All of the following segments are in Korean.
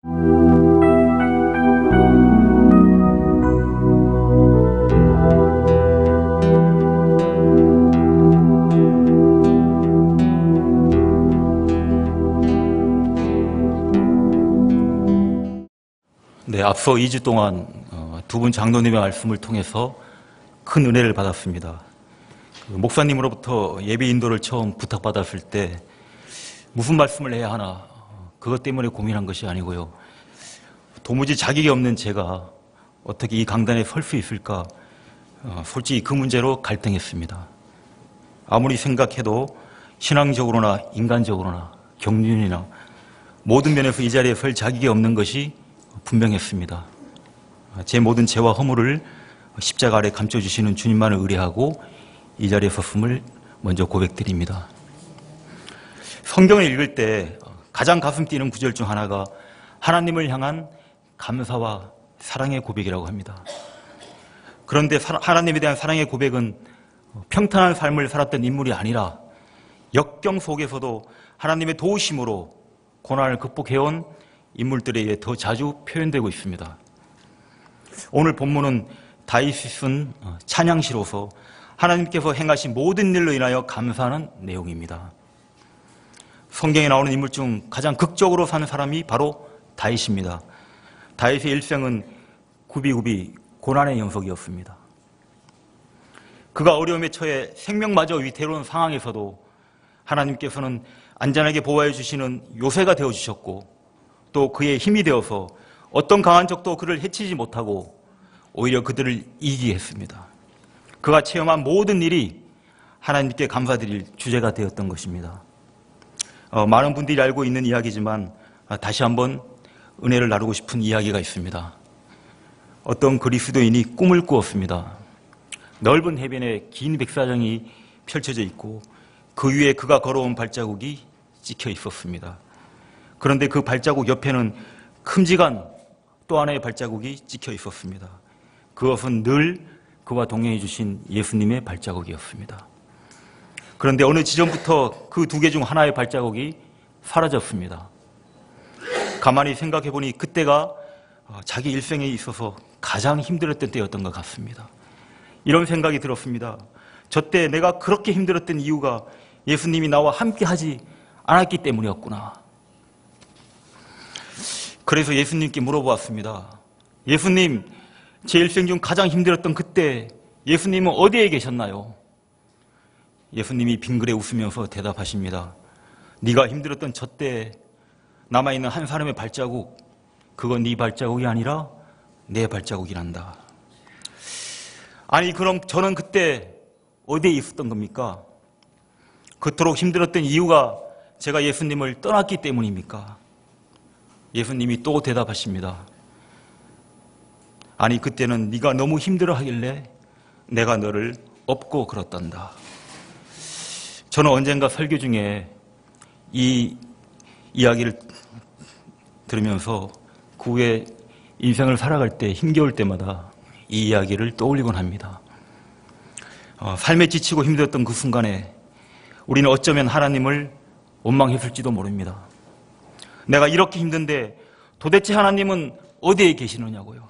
네, 앞서 2주 동안 두 분 장로님의 말씀을 통해서 큰 은혜를 받았습니다. 목사님으로부터 예배 인도를 처음 부탁받았을 때 무슨 말씀을 해야 하나 그것 때문에 고민한 것이 아니고요. 도무지 자격이 없는 제가 어떻게 이 강단에 설 수 있을까 솔직히 그 문제로 갈등했습니다. 아무리 생각해도 신앙적으로나 인간적으로나 경륜이나 모든 면에서 이 자리에 설 자격이 없는 것이 분명했습니다. 제 모든 죄와 허물을 십자가 아래 감춰주시는 주님만을 의뢰하고 이 자리에 섰음을 먼저 고백드립니다. 성경을 읽을 때 가장 가슴 뛰는 구절 중 하나가 하나님을 향한 감사와 사랑의 고백이라고 합니다. 그런데 하나님에 대한 사랑의 고백은 평탄한 삶을 살았던 인물이 아니라 역경 속에서도 하나님의 도우심으로 고난을 극복해온 인물들에 의해 더 자주 표현되고 있습니다. 오늘 본문은 다윗이 쓴 찬양시로서 하나님께서 행하신 모든 일로 인하여 감사하는 내용입니다. 성경에 나오는 인물 중 가장 극적으로 사는 사람이 바로 다윗입니다. 다윗의 일생은 굽이굽이 고난의 연속이었습니다. 그가 어려움에 처해 생명마저 위태로운 상황에서도 하나님께서는 안전하게 보호해 주시는 요새가 되어주셨고 또 그의 힘이 되어서 어떤 강한 적도 그를 해치지 못하고 오히려 그들을 이기게 했습니다. 그가 체험한 모든 일이 하나님께 감사드릴 주제가 되었던 것입니다. 많은 분들이 알고 있는 이야기지만 다시 한번 은혜를 나누고 싶은 이야기가 있습니다. 어떤 그리스도인이 꿈을 꾸었습니다. 넓은 해변에 긴 백사장이 펼쳐져 있고 그 위에 그가 걸어온 발자국이 찍혀 있었습니다. 그런데 그 발자국 옆에는 큼직한 또 하나의 발자국이 찍혀 있었습니다. 그것은 늘 그와 동행해 주신 예수님의 발자국이었습니다. 그런데 어느 지점부터 그 두 개 중 하나의 발자국이 사라졌습니다. 가만히 생각해 보니 그때가 자기 일생에 있어서 가장 힘들었던 때였던 것 같습니다. 이런 생각이 들었습니다. 저때 내가 그렇게 힘들었던 이유가 예수님이 나와 함께 하지 않았기 때문이었구나. 그래서 예수님께 물어보았습니다. 예수님, 제 일생 중 가장 힘들었던 그때 예수님은 어디에 계셨나요? 예수님이 빙그레 웃으면서 대답하십니다. 네가 힘들었던 저때 남아있는 한 사람의 발자국, 그건 네 발자국이 아니라 내 발자국이란다. 아니 그럼 저는 그때 어디에 있었던 겁니까? 그토록 힘들었던 이유가 제가 예수님을 떠났기 때문입니까? 예수님이 또 대답하십니다. 아니 그때는 네가 너무 힘들어하길래 내가 너를 업고 그렇단다. 저는 언젠가 설교 중에 이 이야기를 들으면서 그 후에 인생을 살아갈 때 힘겨울 때마다 이 이야기를 떠올리곤 합니다. 삶에 지치고 힘들었던 그 순간에 우리는 어쩌면 하나님을 원망했을지도 모릅니다. 내가 이렇게 힘든데 도대체 하나님은 어디에 계시느냐고요.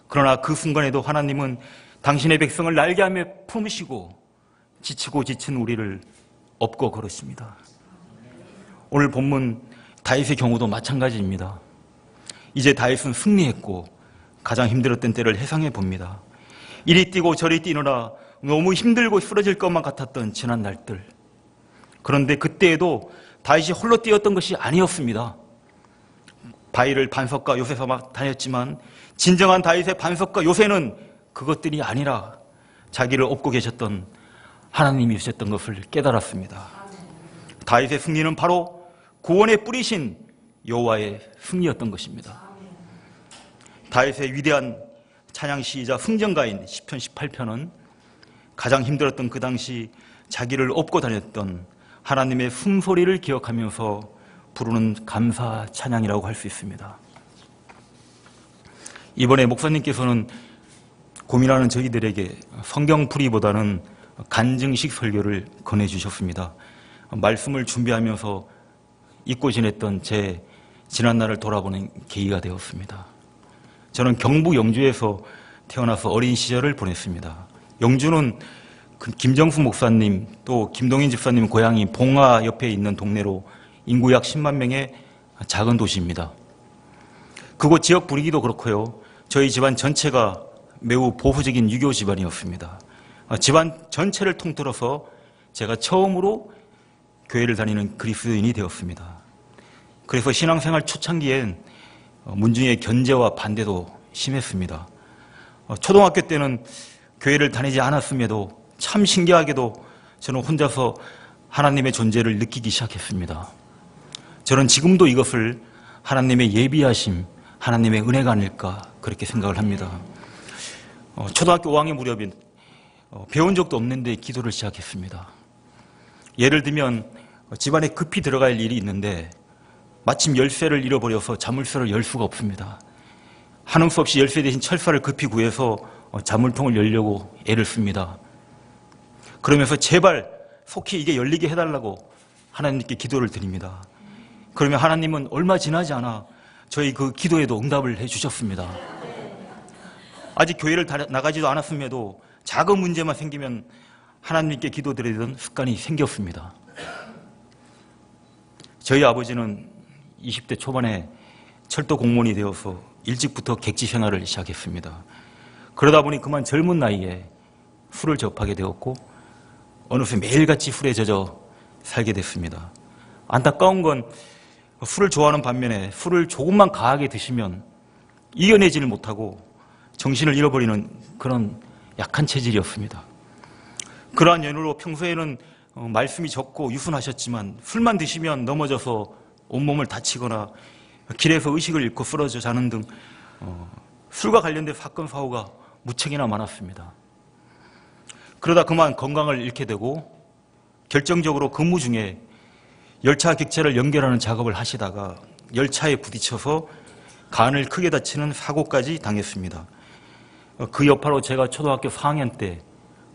그러나 그 순간에도 하나님은 당신의 백성을 날개하며 품으시고 지치고 지친 우리를 업고 걸으십니다. 오늘 본문 다윗의 경우도 마찬가지입니다. 이제 다윗은 승리했고 가장 힘들었던 때를 회상해 봅니다. 이리 뛰고 저리 뛰느라 너무 힘들고 쓰러질 것만 같았던 지난 날들. 그런데 그때에도 다윗이 홀로 뛰었던 것이 아니었습니다. 바위를 반석과 요새서 막 다녔지만 진정한 다윗의 반석과 요새는 그것들이 아니라 자기를 업고 계셨던 하나님이 주셨던 것을 깨달았습니다. 다윗의 승리는 바로 구원의 뿌리신 여호와의 승리였던 것입니다. 다윗의 위대한 찬양시이자 승전가인 시편 18편은 가장 힘들었던 그 당시 자기를 업고 다녔던 하나님의 숨소리를 기억하면서 부르는 감사 찬양이라고 할 수 있습니다. 이번에 목사님께서는 고민하는 저희들에게 성경풀이보다는 간증식 설교를 권해주셨습니다. 말씀을 준비하면서 잊고 지냈던 제 지난날을 돌아보는 계기가 되었습니다. 저는 경북 영주에서 태어나서 어린 시절을 보냈습니다. 영주는 김정수 목사님 또 김동인 집사님 고향이 봉화 옆에 있는 동네로 인구 약 10만 명의 작은 도시입니다. 그곳 지역 분위기도 그렇고요. 저희 집안 전체가 매우 보수적인 유교 집안이었습니다. 집안 전체를 통틀어서 제가 처음으로 교회를 다니는 그리스도인이 되었습니다. 그래서 신앙생활 초창기엔 문중의 견제와 반대도 심했습니다. 초등학교 때는 교회를 다니지 않았음에도 참 신기하게도 저는 혼자서 하나님의 존재를 느끼기 시작했습니다. 저는 지금도 이것을 하나님의 예비하심, 하나님의 은혜가 아닐까 그렇게 생각을 합니다. 초등학교 5학년 무렵인 배운 적도 없는데 기도를 시작했습니다. 예를 들면 집안에 급히 들어갈 일이 있는데 마침 열쇠를 잃어버려서 자물쇠를 열 수가 없습니다. 하는 수 없이 열쇠 대신 철사를 급히 구해서 자물통을 열려고 애를 씁니다. 그러면서 제발 속히 이게 열리게 해달라고 하나님께 기도를 드립니다. 그러면 하나님은 얼마 지나지 않아 저희 그 기도에도 응답을 해주셨습니다. 아직 교회를 나가지도 않았음에도 작은 문제만 생기면 하나님께 기도드리던 습관이 생겼습니다. 저희 아버지는 20대 초반에 철도 공무원이 되어서 일찍부터 객지 생활을 시작했습니다. 그러다 보니 그만 젊은 나이에 술을 접하게 되었고 어느새 매일같이 술에 젖어 살게 됐습니다. 안타까운 건 술을 좋아하는 반면에 술을 조금만 과하게 드시면 이겨내지를 못하고 정신을 잃어버리는 그런 약한 체질이었습니다. 그러한 연유로 평소에는 말씀이 적고 유순하셨지만 술만 드시면 넘어져서 온몸을 다치거나 길에서 의식을 잃고 쓰러져 자는 등 술과 관련된 사건 사고가 무척이나 많았습니다. 그러다 그만 건강을 잃게 되고 결정적으로 근무 중에 열차 객차를 연결하는 작업을 하시다가 열차에 부딪혀서 간을 크게 다치는 사고까지 당했습니다. 그 여파로 제가 초등학교 4학년 때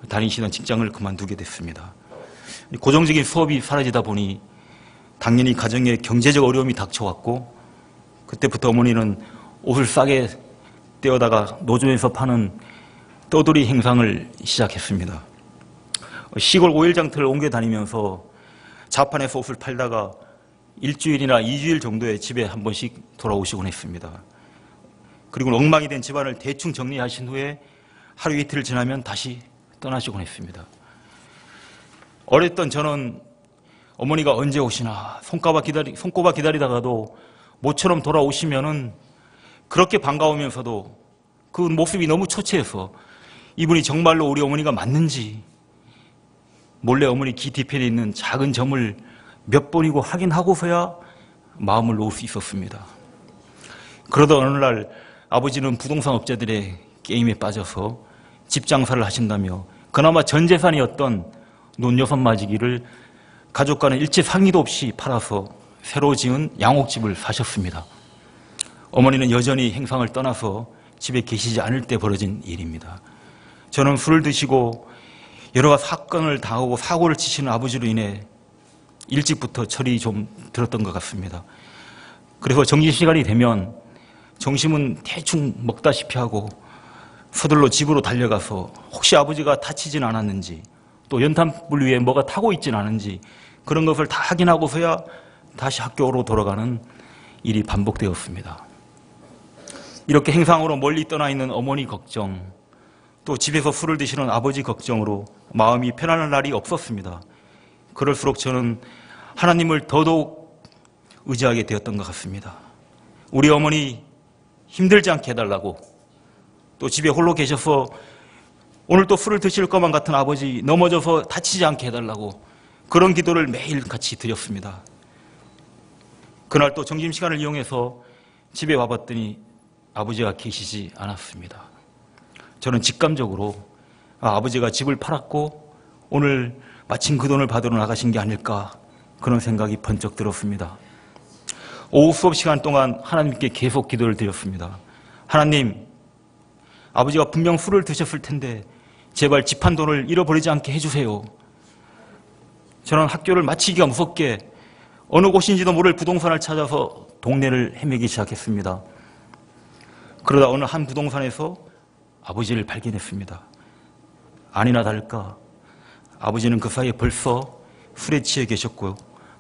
다니시던 직장을 그만두게 됐습니다. 고정적인 수업이 사라지다 보니 당연히 가정에 경제적 어려움이 닥쳐왔고 그때부터 어머니는 옷을 싸게 떼어다가 노조에서 파는 떠돌이 행상을 시작했습니다. 시골 오일장터를 옮겨 다니면서 자판에서 옷을 팔다가 일주일이나 2주일 정도의 집에 한 번씩 돌아오시곤 했습니다. 그리고 엉망이 된 집안을 대충 정리하신 후에 하루 이틀 지나면 다시 떠나시곤 했습니다. 어렸던 저는 어머니가 언제 오시나 손꼽아 기다리다가도 모처럼 돌아오시면은 그렇게 반가우면서도 그 모습이 너무 초췌해서 이분이 정말로 우리 어머니가 맞는지 몰래 어머니 귀 뒤편에 있는 작은 점을 몇 번이고 확인하고서야 마음을 놓을 수 있었습니다. 그러던 어느 날 아버지는 부동산 업자들의 게임에 빠져서 집 장사를 하신다며 그나마 전 재산이었던 논여섯 마지기를 가족과는 일체 상의도 없이 팔아서 새로 지은 양옥집을 사셨습니다. 어머니는 여전히 행상을 떠나서 집에 계시지 않을 때 벌어진 일입니다. 저는 술을 드시고 여러 가지 사건을 당하고 사고를 치시는 아버지로 인해 일찍부터 철이 좀 들었던 것 같습니다. 그래서 점심시간이 되면 점심은 대충 먹다시피 하고 서둘러 집으로 달려가서 혹시 아버지가 다치진 않았는지 또 연탄불 위에 뭐가 타고 있진 않은지 그런 것을 다 확인하고서야 다시 학교로 돌아가는 일이 반복되었습니다. 이렇게 행상으로 멀리 떠나 있는 어머니 걱정, 또 집에서 술을 드시는 아버지 걱정으로 마음이 편안한 날이 없었습니다. 그럴수록 저는 하나님을 더더욱 의지하게 되었던 것 같습니다. 우리 어머니 힘들지 않게 해달라고, 또 집에 홀로 계셔서 오늘 또 술을 드실 것만 같은 아버지 넘어져서 다치지 않게 해달라고 그런 기도를 매일 같이 드렸습니다. 그날 또 점심시간을 이용해서 집에 와봤더니 아버지가 계시지 않았습니다. 저는 직감적으로 아버지가 집을 팔았고 오늘 마침 그 돈을 받으러 나가신 게 아닐까 그런 생각이 번쩍 들었습니다. 오후 수업 시간 동안 하나님께 계속 기도를 드렸습니다. 하나님, 아버지가 분명 술을 드셨을 텐데 제발 집 한 돈을 잃어버리지 않게 해주세요. 저는 학교를 마치기가 무섭게 어느 곳인지도 모를 부동산을 찾아서 동네를 헤매기 시작했습니다. 그러다 어느 한 부동산에서 아버지를 발견했습니다. 아니나 다를까 아버지는 그 사이에 벌써 술에 취해 계셨고요.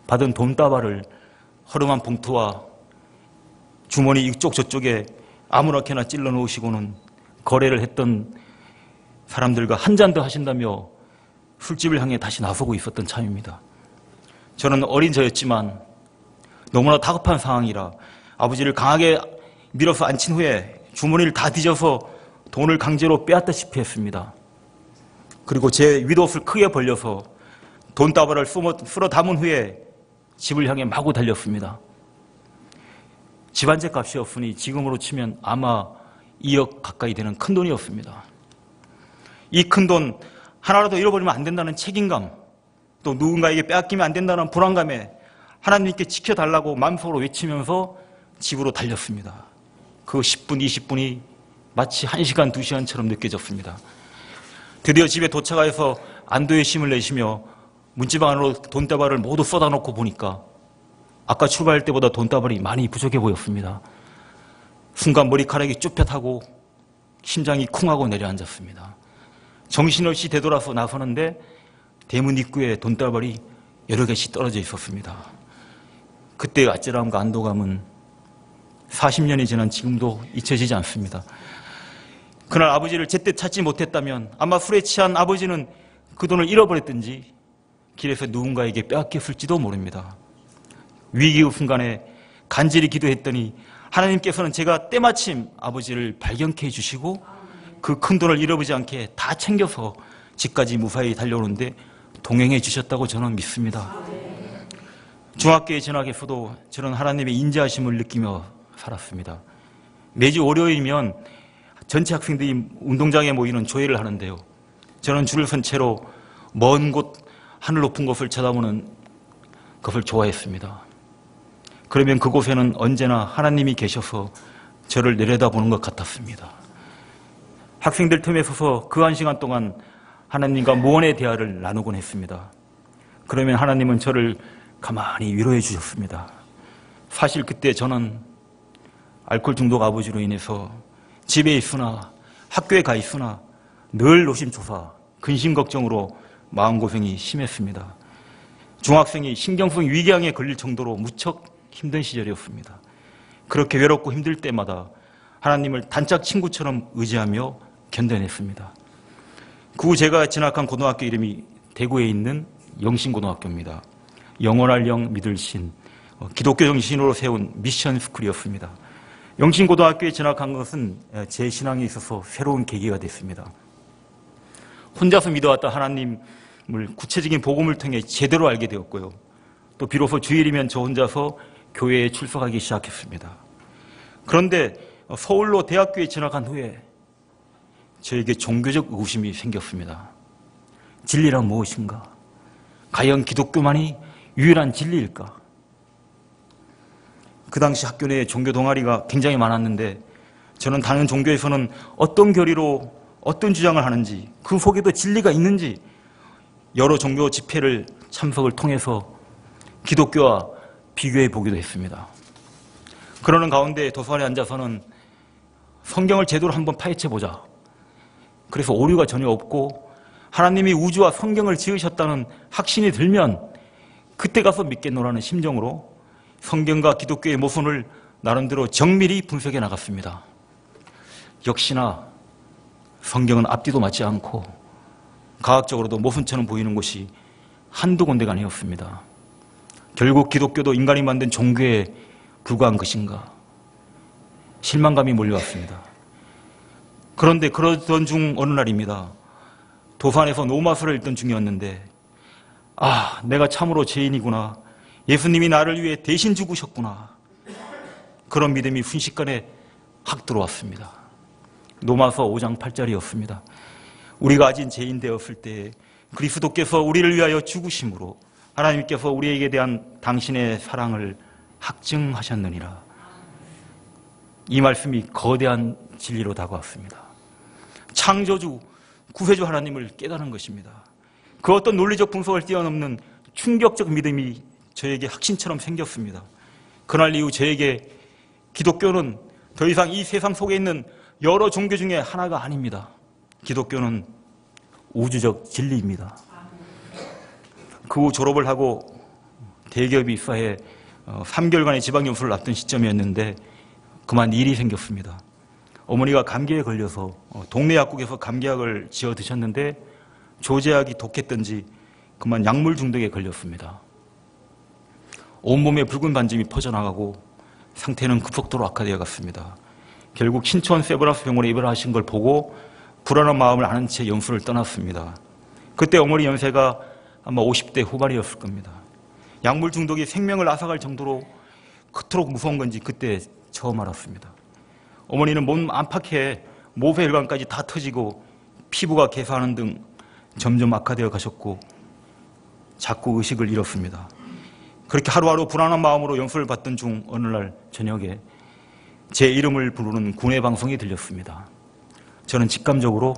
받은 돈다발을 허름한 봉투와 주머니 이쪽 저쪽에 아무렇게나 찔러 놓으시고는 거래를 했던 사람들과 한 잔 더 하신다며 술집을 향해 다시 나서고 있었던 참입니다. 저는 어린 저였지만 너무나 다급한 상황이라 아버지를 강하게 밀어서 앉힌 후에 주머니를 다 뒤져서 돈을 강제로 빼앗다시피 했습니다. 그리고 제 윗옷을 크게 벌려서 돈다발을 쓸어 담은 후에 집을 향해 마구 달렸습니다. 집 한 채 값이었으니 지금으로 치면 아마 2억 가까이 되는 큰 돈이었습니다. 이 큰 돈 하나라도 잃어버리면 안 된다는 책임감, 또 누군가에게 빼앗기면 안 된다는 불안감에 하나님께 지켜달라고 마음속으로 외치면서 집으로 달렸습니다. 그 10분, 20분이 마치 1시간, 2시간처럼 느껴졌습니다. 드디어 집에 도착해서 안도의 심을 내쉬며 문지방 안으로 돈다발을 모두 쏟아놓고 보니까 아까 출발할 때보다 돈다발이 많이 부족해 보였습니다. 순간 머리카락이 쭈뼛하고 심장이 쿵하고 내려앉았습니다. 정신없이 되돌아서 나서는데 대문 입구에 돈다발이 여러 개씩 떨어져 있었습니다. 그때의 아찔함과 안도감은 40년이 지난 지금도 잊혀지지 않습니다. 그날 아버지를 제때 찾지 못했다면 아마 술에 취한 아버지는 그 돈을 잃어버렸든지 길에서 누군가에게 빼앗겼을지도 모릅니다. 위기의 순간에 간절히 기도했더니 하나님께서는 제가 때마침 아버지를 발견케 해주시고 그 큰 돈을 잃어버리지 않게 다 챙겨서 집까지 무사히 달려오는데 동행해 주셨다고 저는 믿습니다. 중학교에 진학해서도 저는 하나님의 인자하심을 느끼며 살았습니다. 매주 월요일이면 전체 학생들이 운동장에 모이는 조회를 하는데요. 저는 줄을 선 채로 먼 곳 하늘 높은 곳을 쳐다보는 것을 좋아했습니다. 그러면 그곳에는 언제나 하나님이 계셔서 저를 내려다보는 것 같았습니다. 학생들 틈에 서서 그 1시간 동안 하나님과 무언의 대화를 나누곤 했습니다. 그러면 하나님은 저를 가만히 위로해 주셨습니다. 사실 그때 저는 알코올 중독 아버지로 인해서 집에 있으나 학교에 가 있으나 늘 노심초사, 근심 걱정으로 마음고생이 심했습니다. 중학생이 신경성 위궤양에 걸릴 정도로 무척 힘든 시절이었습니다. 그렇게 외롭고 힘들 때마다 하나님을 단짝 친구처럼 의지하며 견뎌냈습니다. 그 후 제가 진학한 고등학교 이름이 대구에 있는 영신고등학교입니다. 영원할 영 믿을 신, 기독교 정신으로 세운 미션 스쿨이었습니다. 영신고등학교에 진학한 것은 제 신앙에 있어서 새로운 계기가 됐습니다. 혼자서 믿어왔던 하나님을 구체적인 복음을 통해 제대로 알게 되었고요. 또 비로소 주일이면 저 혼자서 교회에 출석하기 시작했습니다. 그런데 서울로 대학교에 진학한 후에 저에게 종교적 의구심이 생겼습니다. 진리란 무엇인가? 과연 기독교만이 유일한 진리일까? 그 당시 학교 내에 종교 동아리가 굉장히 많았는데 저는 다른 종교에서는 어떤 교리로 어떤 주장을 하는지 그 속에도 진리가 있는지 여러 종교 집회를 참석을 통해서 기독교와 비교해 보기도 했습니다. 그러는 가운데 도서관에 앉아서는 성경을 제대로 한번 파헤쳐 보자. 그래서 오류가 전혀 없고 하나님이 우주와 성경을 지으셨다는 확신이 들면 그때 가서 믿겠노라는 심정으로 성경과 기독교의 모순을 나름대로 정밀히 분석해 나갔습니다. 역시나 성경은 앞뒤도 맞지 않고 과학적으로도 모순처럼 보이는 곳이 한두 군데가 아니었습니다. 결국 기독교도 인간이 만든 종교에 불과한 것인가? 실망감이 몰려왔습니다. 그런데 그러던 중 어느 날입니다. 도산에서 노마서를 읽던 중이었는데 내가 참으로 죄인이구나. 예수님이 나를 위해 대신 죽으셨구나. 그런 믿음이 순식간에 확 들어왔습니다. 노마서 5장 8절이었습니다. 우리가 아직 죄인 되었을 때 그리스도께서 우리를 위하여 죽으심으로 하나님께서 우리에게 대한 당신의 사랑을 확증하셨느니라. 이 말씀이 거대한 진리로 다가왔습니다. 창조주, 구세주 하나님을 깨달은 것입니다. 그 어떤 논리적 분석을 뛰어넘는 충격적 믿음이 저에게 확신처럼 생겼습니다. 그날 이후 저에게 기독교는 더 이상 이 세상 속에 있는 여러 종교 중에 하나가 아닙니다. 기독교는 우주적 진리입니다. 그 후 졸업을 하고 대기업에 입사해 3개월간의 지방연수를 앞둔 시점이었는데 그만 일이 생겼습니다. 어머니가 감기에 걸려서 동네 약국에서 감기약을 지어 드셨는데 조제약이 독했던지 그만 약물 중독에 걸렸습니다. 온몸에 붉은 반점이 퍼져나가고 상태는 급속도로 악화되어 갔습니다. 결국 신촌 세브란스 병원에 입원하신 걸 보고 불안한 마음을 아는 채 연수를 떠났습니다. 그때 어머니 연세가 아마 50대 후반이었을 겁니다. 약물 중독이 생명을 앗아갈 정도로 그토록 무서운 건지 그때 처음 알았습니다. 어머니는 몸 안팎에 모세혈관까지 다 터지고 피부가 개사하는 등 점점 악화되어 가셨고 자꾸 의식을 잃었습니다. 그렇게 하루하루 불안한 마음으로 연수를 받던 중 어느 날 저녁에 제 이름을 부르는 군의 방송이 들렸습니다. 저는 직감적으로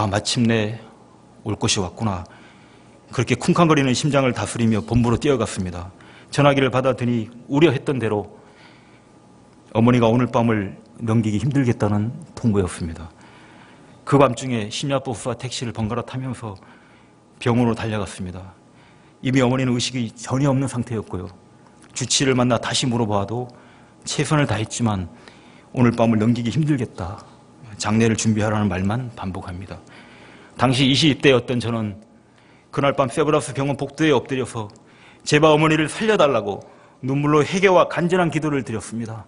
마침내 올 것이 왔구나. 그렇게 쿵쾅거리는 심장을 다스리며 본부로 뛰어갔습니다. 전화기를 받아드니 우려했던 대로 어머니가 오늘 밤을 넘기기 힘들겠다는 통보였습니다. 그 밤중에 심야버스와 택시를 번갈아 타면서 병원으로 달려갔습니다. 이미 어머니는 의식이 전혀 없는 상태였고요. 주치의를 만나 다시 물어봐도 최선을 다했지만 오늘 밤을 넘기기 힘들겠다. 장례를 준비하라는 말만 반복합니다. 당시 20대였던 저는 그날 밤 세브란스 병원 복도에 엎드려서 제발 어머니를 살려달라고 눈물로 회개와 간절한 기도를 드렸습니다.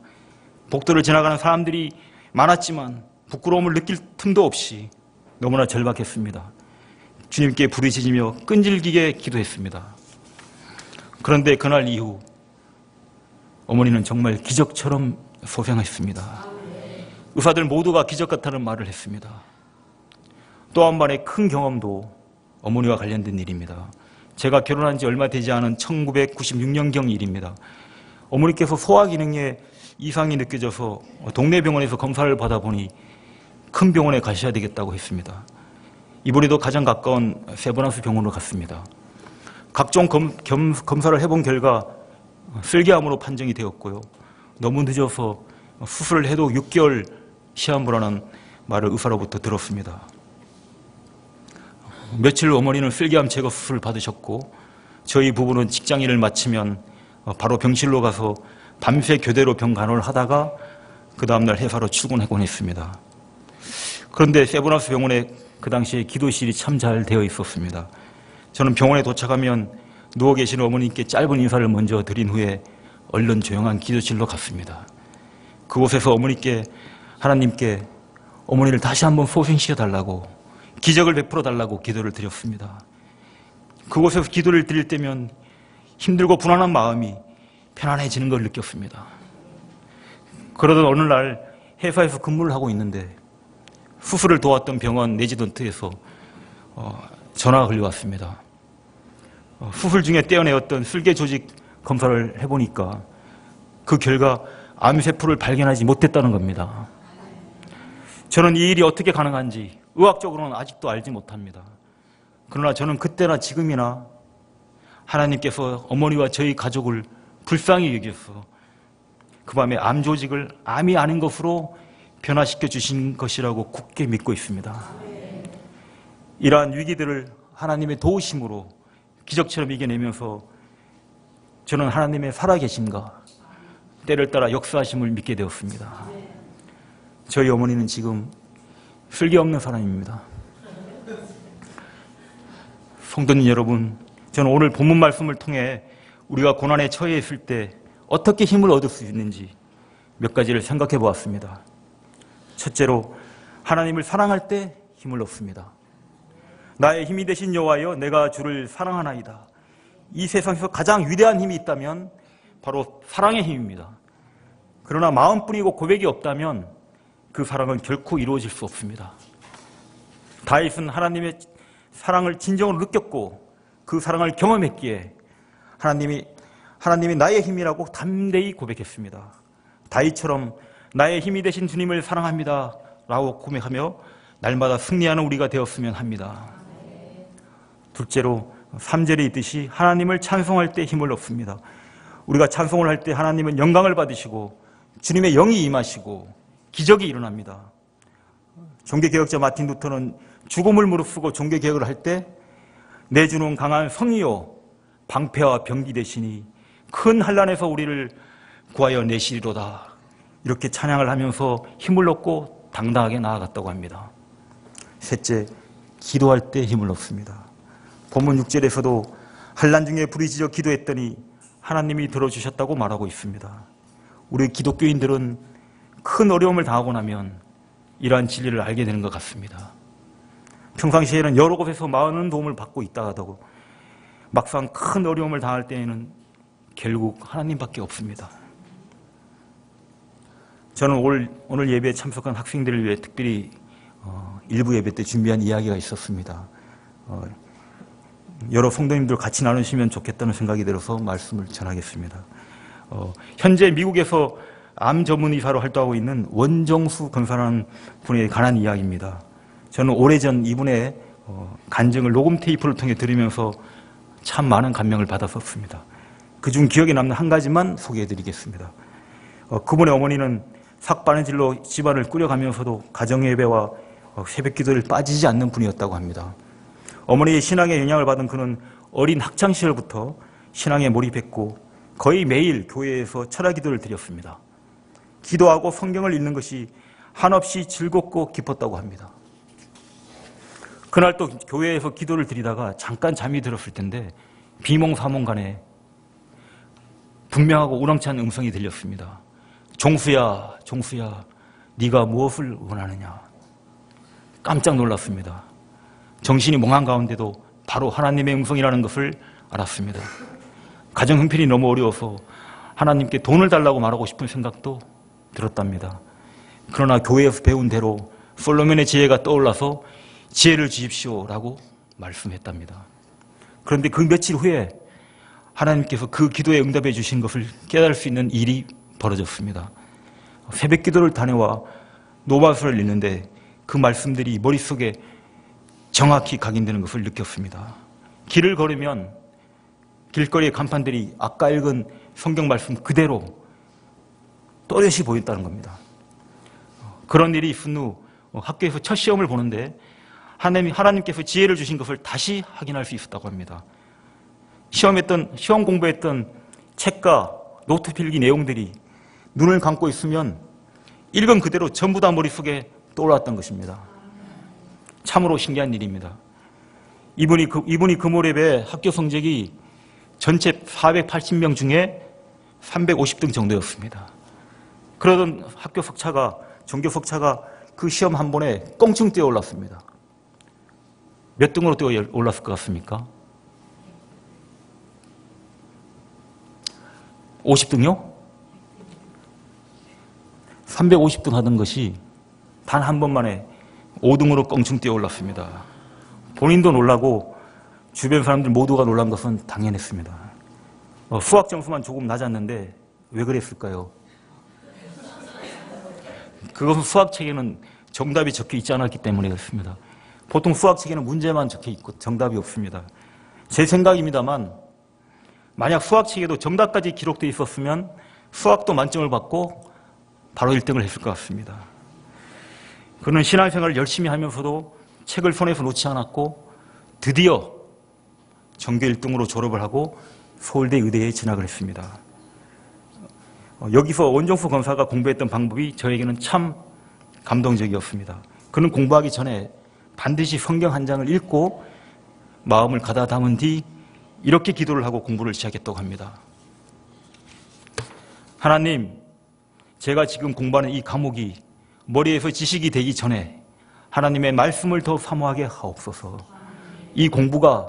복도를 지나가는 사람들이 많았지만 부끄러움을 느낄 틈도 없이 너무나 절박했습니다. 주님께 부르짖으며 끈질기게 기도했습니다. 그런데 그날 이후 어머니는 정말 기적처럼 소생했습니다. 의사들 모두가 기적 같다는 말을 했습니다. 또 한 번의 큰 경험도 어머니와 관련된 일입니다. 제가 결혼한 지 얼마 되지 않은 1996년경 일입니다. 어머니께서 소화 기능에 이상이 느껴져서 동네 병원에서 검사를 받아보니 큰 병원에 가셔야 되겠다고 했습니다. 이번에도 가장 가까운 세브란스 병원으로 갔습니다. 각종 검사를 해본 결과 슬기암으로 판정이 되었고요. 너무 늦어서 수술을 해도 6개월 시한부라는 말을 의사로부터 들었습니다. 며칠 후 어머니는 슬기암 제거 수술을 받으셨고 저희 부부는 직장일을 마치면 바로 병실로 가서 밤새 교대로 병 간호를 하다가 그 다음날 회사로 출근하곤 했습니다. 그런데 세브란스 병원에 그 당시에 기도실이 참 잘 되어 있었습니다. 저는 병원에 도착하면 누워 계시는 어머니께 짧은 인사를 먼저 드린 후에 얼른 조용한 기도실로 갔습니다. 그곳에서 어머니께 하나님께 어머니를 다시 한번 소생시켜달라고 기적을 베풀어 달라고 기도를 드렸습니다. 그곳에서 기도를 드릴 때면 힘들고 불안한 마음이 편안해지는 걸 느꼈습니다. 그러던 어느 날 회사에서 근무를 하고 있는데 수술을 도왔던 병원 레지던트에서 전화가 걸려왔습니다. 수술 중에 떼어내었던 슬개 조직 검사를 해보니까 그 결과 암세포를 발견하지 못했다는 겁니다. 저는 이 일이 어떻게 가능한지 의학적으로는 아직도 알지 못합니다. 그러나 저는 그때나 지금이나 하나님께서 어머니와 저희 가족을 불쌍히 여겨서 그 밤에 암 조직을 암이 아닌 것으로 변화시켜 주신 것이라고 굳게 믿고 있습니다. 이러한 위기들을 하나님의 도우심으로 기적처럼 이겨내면서 저는 하나님의 살아계심과 때를 따라 역사하심을 믿게 되었습니다. 저희 어머니는 지금 슬기 없는 사람입니다. 성도님 여러분, 저는 오늘 본문 말씀을 통해 우리가 고난에 처해 있을 때 어떻게 힘을 얻을 수 있는지 몇 가지를 생각해 보았습니다. 첫째로, 하나님을 사랑할 때 힘을 얻습니다. 나의 힘이 되신 여호와여, 내가 주를 사랑하나이다. 이 세상에서 가장 위대한 힘이 있다면 바로 사랑의 힘입니다. 그러나 마음뿐이고 고백이 없다면 그 사랑은 결코 이루어질 수 없습니다. 다윗은 하나님의 사랑을 진정으로 느꼈고 그 사랑을 경험했기에 하나님이 나의 힘이라고 담대히 고백했습니다. 다윗처럼 나의 힘이 되신 주님을 사랑합니다 라고 고백하며 날마다 승리하는 우리가 되었으면 합니다. 둘째로, 3절에 있듯이 하나님을 찬송할 때 힘을 얻습니다. 우리가 찬송을 할 때 하나님은 영광을 받으시고 주님의 영이 임하시고 기적이 일어납니다. 종교개혁자 마틴 루터는 죽음을 무릅쓰고 종교개혁을 할 때 내 주는 강한 성이요 방패와 병기 되시니 큰 환난에서 우리를 구하여 내시리로다. 이렇게 찬양을 하면서 힘을 얻고 당당하게 나아갔다고 합니다. 셋째, 기도할 때 힘을 얻습니다. 본문 6절에서도 환난 중에 부르짖어 기도했더니 하나님이 들어주셨다고 말하고 있습니다. 우리 기독교인들은 큰 어려움을 당하고 나면 이러한 진리를 알게 되는 것 같습니다. 평상시에는 여러 곳에서 많은 도움을 받고 있다 하다고 막상 큰 어려움을 당할 때에는 결국 하나님밖에 없습니다. 저는 오늘 예배에 참석한 학생들을 위해 특별히 일부 예배 때 준비한 이야기가 있었습니다. 여러 성도님들 같이 나누시면 좋겠다는 생각이 들어서 말씀을 전하겠습니다. 현재 미국에서 암 전문 의사로 활동하고 있는 원정수 권사라는 분에 관한 이야기입니다. 저는 오래전 이분의 간증을 녹음 테이프를 통해 들으면서 참 많은 감명을 받았었습니다. 그중 기억에 남는 한 가지만 소개해드리겠습니다. 그분의 어머니는 삭바느질로 집안을 꾸려가면서도 가정예배와 새벽기도를 빠지지 않는 분이었다고 합니다. 어머니의 신앙에 영향을 받은 그는 어린 학창시절부터 신앙에 몰입했고 거의 매일 교회에서 철야기도를 드렸습니다. 기도하고 성경을 읽는 것이 한없이 즐겁고 기뻤다고 합니다. 그날 또 교회에서 기도를 드리다가 잠깐 잠이 들었을 텐데 비몽사몽간에 분명하고 우렁찬 음성이 들렸습니다. 종수야, 종수야, 네가 무엇을 원하느냐? 깜짝 놀랐습니다. 정신이 몽한 가운데도 바로 하나님의 음성이라는 것을 알았습니다. 가정 형편이 너무 어려워서 하나님께 돈을 달라고 말하고 싶은 생각도 들었답니다. 그러나 교회에서 배운 대로 솔로몬의 지혜가 떠올라서 지혜를 주십시오라고 말씀했답니다. 그런데 그 며칠 후에 하나님께서 그 기도에 응답해 주신 것을 깨달을 수 있는 일이 벌어졌습니다. 새벽 기도를 다녀와 노바수를 읽는데 그 말씀들이 머릿속에 정확히 각인되는 것을 느꼈습니다. 길을 걸으면 길거리의 간판들이 아까 읽은 성경 말씀 그대로 또렷이 보였다는 겁니다. 그런 일이 있은 후 학교에서 첫 시험을 보는데 하나님께서 지혜를 주신 것을 다시 확인할 수 있었다고 합니다. 시험 공부했던 책과 노트 필기 내용들이 눈을 감고 있으면 읽은 그대로 전부 다 머릿속에 떠올랐던 것입니다. 참으로 신기한 일입니다. 이분이 금요 예배 학교 성적이 전체 480명 중에 350등 정도였습니다. 그러던 학교 석차가, 전교 석차가 그 시험 한 번에 껑충 뛰어 올랐습니다. 몇 등으로 뛰어 올랐을 것 같습니까? 50등이요? 350등 하던 것이 단 한 번만에 5등으로 껑충 뛰어 올랐습니다. 본인도 놀라고 주변 사람들 모두가 놀란 것은 당연했습니다. 수학 점수만 조금 낮았는데 왜 그랬을까요? 그것은 수학책에는 정답이 적혀 있지 않았기 때문에 그렇습니다. 보통 수학책에는 문제만 적혀 있고 정답이 없습니다. 제 생각입니다만 만약 수학책에도 정답까지 기록되어 있었으면 수학도 만점을 받고 바로 1등을 했을 것 같습니다. 그는 신앙생활을 열심히 하면서도 책을 손에서 놓지 않았고 드디어 전교 1등으로 졸업을 하고 서울대 의대에 진학을 했습니다. 여기서 원정수 권사가 공부했던 방법이 저에게는 참 감동적이었습니다. 그는 공부하기 전에 반드시 성경 한 장을 읽고 마음을 가다 담은 뒤 이렇게 기도를 하고 공부를 시작했다고 합니다. 하나님, 제가 지금 공부하는 이 과목이 머리에서 지식이 되기 전에 하나님의 말씀을 더 사모하게 하옵소서. 이 공부가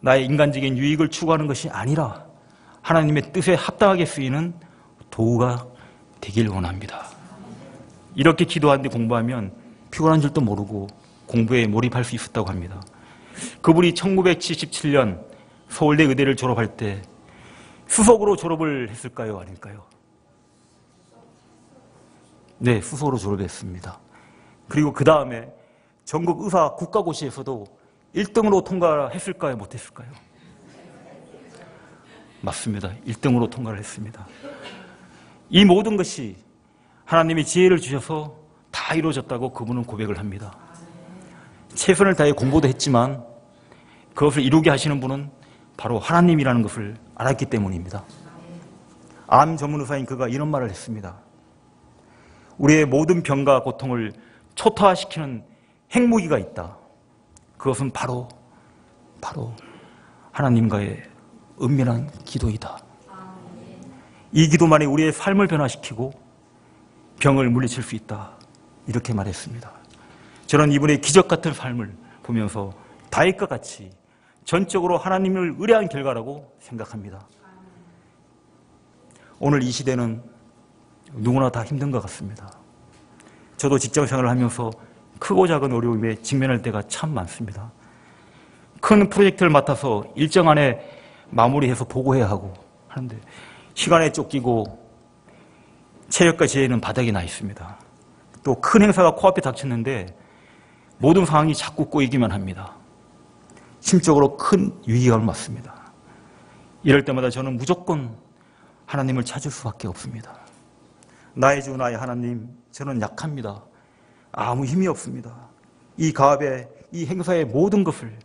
나의 인간적인 유익을 추구하는 것이 아니라 하나님의 뜻에 합당하게 쓰이는 도구가 되길 원합니다. 이렇게 기도하는데 공부하면 피곤한 줄도 모르고 공부에 몰입할 수 있었다고 합니다. 그분이 1977년 서울대 의대를 졸업할 때 수석으로 졸업을 했을까요? 아닐까요? 네, 수석으로 졸업했습니다. 그리고 그 다음에 전국 의사 국가고시에서도 1등으로 통과했을까요? 못했을까요? 맞습니다. 1등으로 통과를 했습니다. 이 모든 것이 하나님이 지혜를 주셔서 다 이루어졌다고 그분은 고백을 합니다. 최선을 다해 공부도 했지만 그것을 이루게 하시는 분은 바로 하나님이라는 것을 알았기 때문입니다. 암 전문 의사인 그가 이런 말을 했습니다. 우리의 모든 병과 고통을 초토화시키는 핵무기가 있다. 그것은 바로 하나님과의 은밀한 기도이다. 이 기도만이 우리의 삶을 변화시키고 병을 물리칠 수 있다. 이렇게 말했습니다. 저는 이분의 기적 같은 삶을 보면서 다윗과 같이 전적으로 하나님을 의뢰한 결과라고 생각합니다. 오늘 이 시대는 누구나 다 힘든 것 같습니다. 저도 직장생활을 하면서 크고 작은 어려움에 직면할 때가 참 많습니다. 큰 프로젝트를 맡아서 일정 안에 마무리해서 보고해야 하고 하는데 시간에 쫓기고 체력과 지혜는 바닥이 나 있습니다. 또 큰 행사가 코앞에 닥쳤는데 모든 상황이 자꾸 꼬이기만 합니다. 심적으로 큰 위기감을 맞습니다. 이럴 때마다 저는 무조건 하나님을 찾을 수밖에 없습니다. 나의 주 나의 하나님, 저는 약합니다. 아무 힘이 없습니다. 이 가업의 이 행사의 모든 것을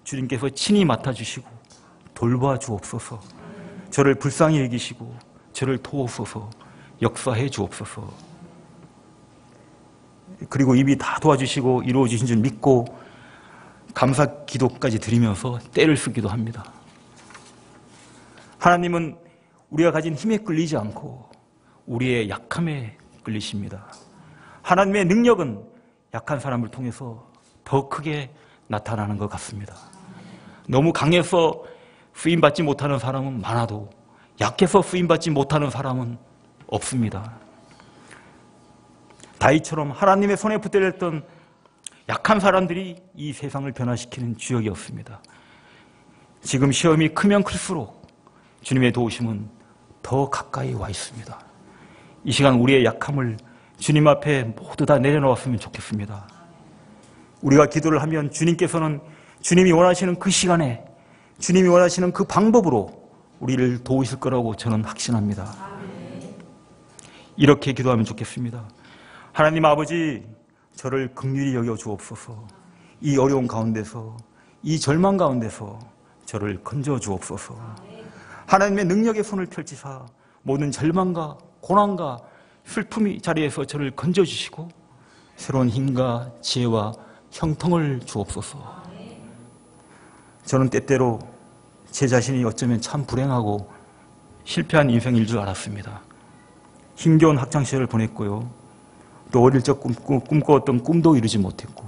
주님께서 친히 맡아주시고 돌봐 주옵소서. 저를 불쌍히 여기시고 저를 도우소서. 역사해 주옵소서. 그리고 이미 다 도와주시고 이루어주신 줄 믿고 감사 기도까지 드리면서 때를 쓰기도 합니다. 하나님은 우리가 가진 힘에 끌리지 않고 우리의 약함에 끌리십니다. 하나님의 능력은 약한 사람을 통해서 더 크게 나타나는 것 같습니다. 너무 강해서 쓰임받지 못하는 사람은 많아도 약해서 쓰임받지 못하는 사람은 없습니다. 다윗처럼 하나님의 손에 붙들렸던 약한 사람들이 이 세상을 변화시키는 주역이었습니다. 지금 시험이 크면 클수록 주님의 도우심은 더 가까이 와 있습니다. 이 시간 우리의 약함을 주님 앞에 모두 다 내려놓았으면 좋겠습니다. 우리가 기도를 하면 주님께서는 주님이 원하시는 그 시간에 주님이 원하시는 그 방법으로 우리를 도우실 거라고 저는 확신합니다. 이렇게 기도하면 좋겠습니다. 하나님 아버지, 저를 긍휼히 여겨 주옵소서. 이 어려운 가운데서, 이 절망 가운데서 저를 건져 주옵소서. 하나님의 능력의 손을 펼치사 모든 절망과 고난과 슬픔의 자리에서 저를 건져 주시고 새로운 힘과 지혜와 형통을 주옵소서. 저는 때때로 제 자신이 어쩌면 참 불행하고 실패한 인생일 줄 알았습니다. 힘겨운 학창시절을 보냈고요. 또 어릴 적 꿈꿔왔던 꿈도 이루지 못했고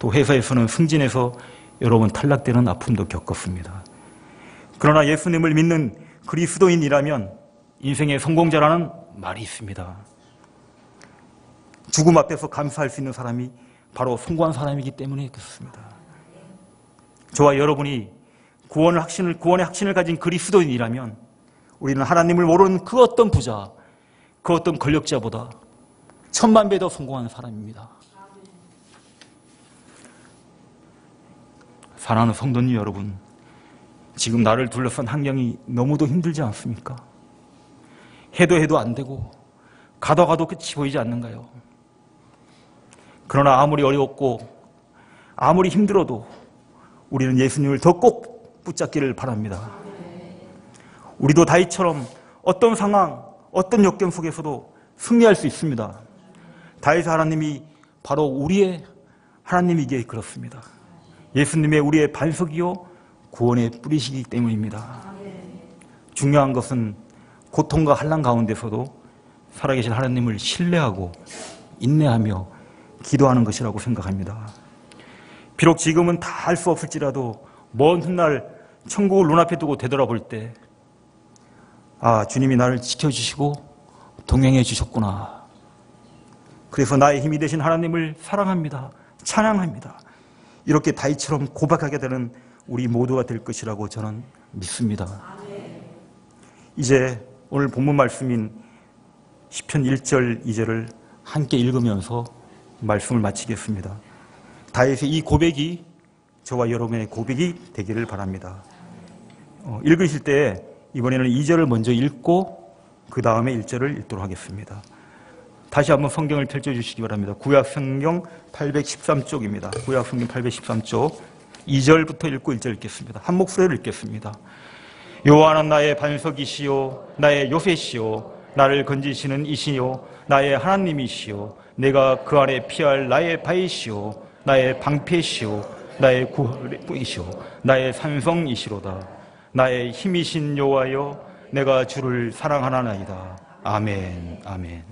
또 회사에서는 승진해서 여러 번 탈락되는 아픔도 겪었습니다. 그러나 예수님을 믿는 그리스도인이라면 인생의 성공자라는 말이 있습니다. 죽음 앞에서 감사할 수 있는 사람이 바로 성공한 사람이기 때문에 그렇습니다. 저와 여러분이 구원의 확신을 가진 그리스도인이라면 우리는 하나님을 모르는 그 어떤 부자, 그 어떤 권력자보다 1000만 배 더 성공한 사람입니다. 사랑하는 성도님 여러분, 지금 나를 둘러싼 환경이 너무도 힘들지 않습니까? 해도 안 되고 가도 끝이 보이지 않는가요? 그러나 아무리 어려웠고 아무리 힘들어도 우리는 예수님을 더 꼭 붙잡기를 바랍니다. 우리도 다윗처럼 어떤 상황, 어떤 역경 속에서도 승리할 수 있습니다. 다윗 하나님이 바로 우리의 하나님이기에 그렇습니다. 예수님의 우리의 반석이요 구원의 뿌리시기 때문입니다. 중요한 것은 고통과 환난 가운데서도 살아계신 하나님을 신뢰하고 인내하며 기도하는 것이라고 생각합니다. 비록 지금은 다 할 수 없을지라도 먼 훗날 천국을 눈앞에 두고 되돌아볼 때 주님이 나를 지켜주시고 동행해 주셨구나. 그래서 나의 힘이 되신 하나님을 사랑합니다. 찬양합니다. 이렇게 다윗처럼 고백하게 되는 우리 모두가 될 것이라고 저는 믿습니다. 이제 오늘 본문 말씀인 시편 1절 2절을 함께 읽으면서 말씀을 마치겠습니다. 다윗의 이 고백이 저와 여러분의 고백이 되기를 바랍니다. 읽으실 때 이번에는 2절을 먼저 읽고 그 다음에 1절을 읽도록 하겠습니다. 다시 한번 성경을 펼쳐주시기 바랍니다. 구약성경 813쪽입니다. 구약성경 813쪽 2절부터 읽고 1절 읽겠습니다. 한 목소리로 읽겠습니다. 여호와는 나의 반석이시요 나의 요새시요 나를 건지시는 이시요 나의 하나님이시요 내가 그 안에 피할 나의 바위시요 나의 방패시요 나의 구원이시요 나의 산성이시로다. 나의 힘이신 여호와여 내가 주를 사랑하나이다. 아멘. 아멘.